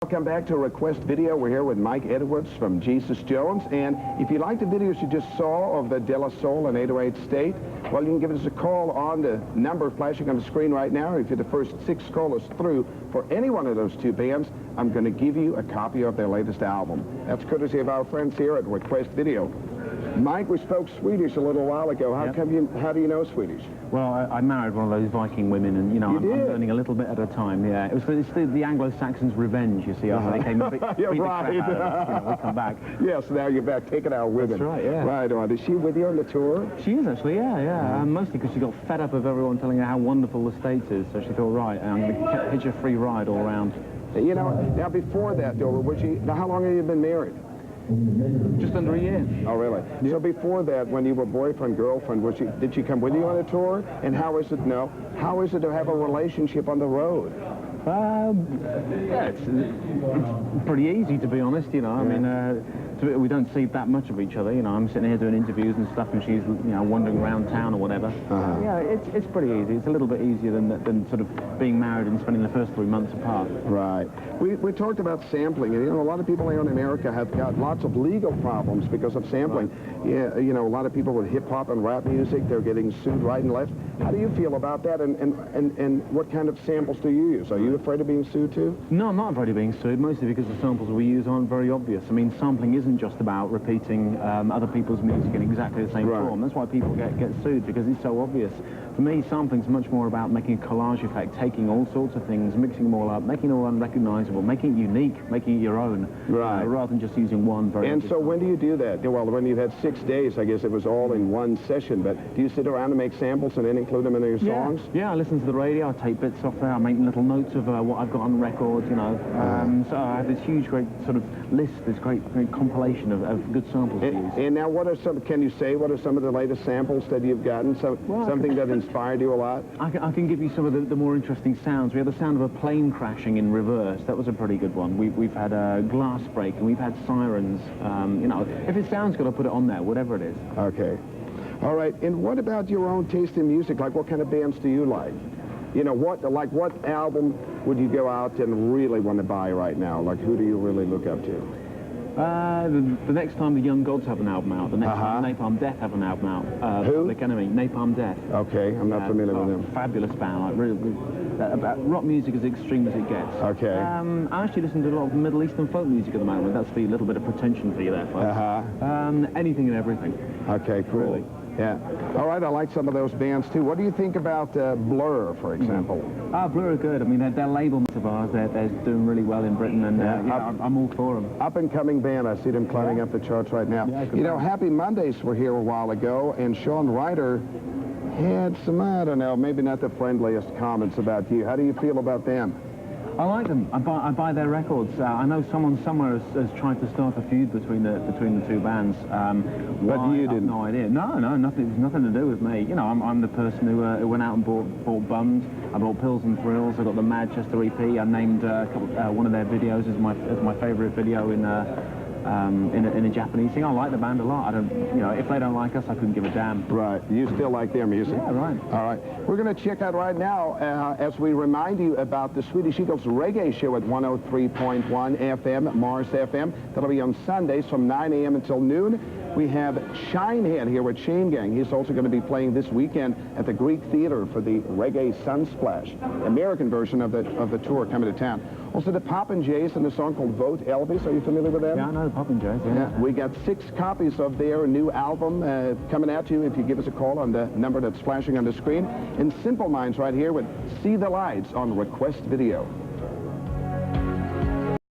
Welcome back to Request Video. We're here with Mike Edwards from Jesus Jones. And if you like the videos you just saw of the De La Soul and 808 State, well, you can give us a call on the number flashing on the screen right now. If you're the first 6 callers through for any one of those 2 bands, I'm going to give you a copy of their latest album. That's courtesy of our friends here at Request Video. Mike, we spoke Swedish a little while ago. How do you know Swedish? Well, I married one of those Viking women, and you know, I'm learning a little bit at a time. Yeah, it's the Anglo-Saxons' revenge. You see, after they came and beat the crap out of us, we come back. Yes, now you're back taking our women. That's right. Yeah. Right on. Is she with you on the tour? She is actually. Yeah. Mostly because she got fed up of everyone telling her how wonderful the States is, so she thought, right, I'm going to hitch a free ride all around. You know, now before that, though, how long have you been married? Just under a year. Oh, really? Yeah. So before that, when you were boyfriend, girlfriend, did she come with you on a tour? And how is it to have a relationship on the road? Yeah, it's pretty easy, to be honest, you know. I mean, we don't see that much of each other, you know. I'm sitting here doing interviews and stuff, and she's, you know, wandering around town or whatever. Yeah, it's pretty easy. It's a little bit easier than sort of being married and spending the first 3 months apart. Right. We talked about sampling, and, you know, a lot of people here in America have got lots of legal problems because of sampling. Right. Yeah, you know, a lot of people with hip-hop and rap music, they're getting sued right and left. How do you feel about that, and what kind of samples do you use? Are you afraid of being sued, too? No, I'm not afraid of being sued, mostly because the samples we use aren't very obvious. I mean, sampling isn't just about repeating other people's music in exactly the same form. That's why people get sued, because it's so obvious. For me, sampling's much more about making a collage effect, taking all sorts of things, mixing them all up, making it all unrecognizable, making it unique, making it your own, rather than just using one very And so when do you do that? Well, when you've had 6 days, I guess it was all in one session, but do you sit around and make samples and then include them in your songs? Yeah, I listen to the radio, I take bits off there, I make little notes of what I've got on record, you know. So I have this huge, great sort of list, this great compilation of good samples to use. And now can you say what are some of the latest samples that you've gotten? Something that inspired you a lot? I can give you some of the more interesting sounds. We had the sound of a plane crashing in reverse. That was a pretty good one. We've had a glass break, and we've had sirens. You know, if it sounds good, I'll put it on there, whatever it is. Okay. All right. And what about your own taste in music? Like, what kind of bands do you like? You know, what album would you go out and really want to buy right now? Like, who do you really look up to? The next time the Young Gods have an album out, the next time Napalm Death have an album out. Who? Public Enemy, Napalm Death. Okay, I'm not familiar with them. Fabulous band, like really, rock music as extreme as it gets. Okay. I actually listen to a lot of Middle Eastern folk music at the moment. That's the little bit of pretension for you there, folks. Anything and everything. Okay, cool. Really. Yeah. All right, I like some of those bands, too. What do you think about Blur, for example? Blur are good. I mean, they're label mates of ours. They're doing really well in Britain, and I'm all for them. Up-and-coming band. I see them climbing up the charts right now. Yeah, you know, Happy Mondays were here a while ago, and Sean Ryder had some, I don't know, maybe not the friendliest comments about you. How do you feel about them? I like them. I buy their records. I know someone somewhere has tried to start a feud between the 2 bands. But you didn't? No idea. No, nothing to do with me. You know, I'm the person who went out and bought Bummed. I bought Pills and Thrills. I got the Manchester EP. I named one of their videos as my favourite video in a Japanese thing. I like the band a lot. You know, if they don't like us, I couldn't give a damn. Right. You still like their music? Yeah, right. All right. We're going to check out right now as we remind you about the Swedish Eagles Reggae Show at 103.1 FM, Mars FM. That'll be on Sundays from 9 a.m. until noon. We have Shinehead here with Chain Gang. He's also going to be playing this weekend at the Greek Theater for the Reggae Sunsplash, American version of the tour coming to town. Also, the Poppin' Jays and a song called Vote Elvis. Are you familiar with them? Yeah, I know the Poppin' Jays. Yeah. We got 6 copies of their new album coming at you if you give us a call on the number that's flashing on the screen. And Simple Minds right here with See the Lights on Request Video.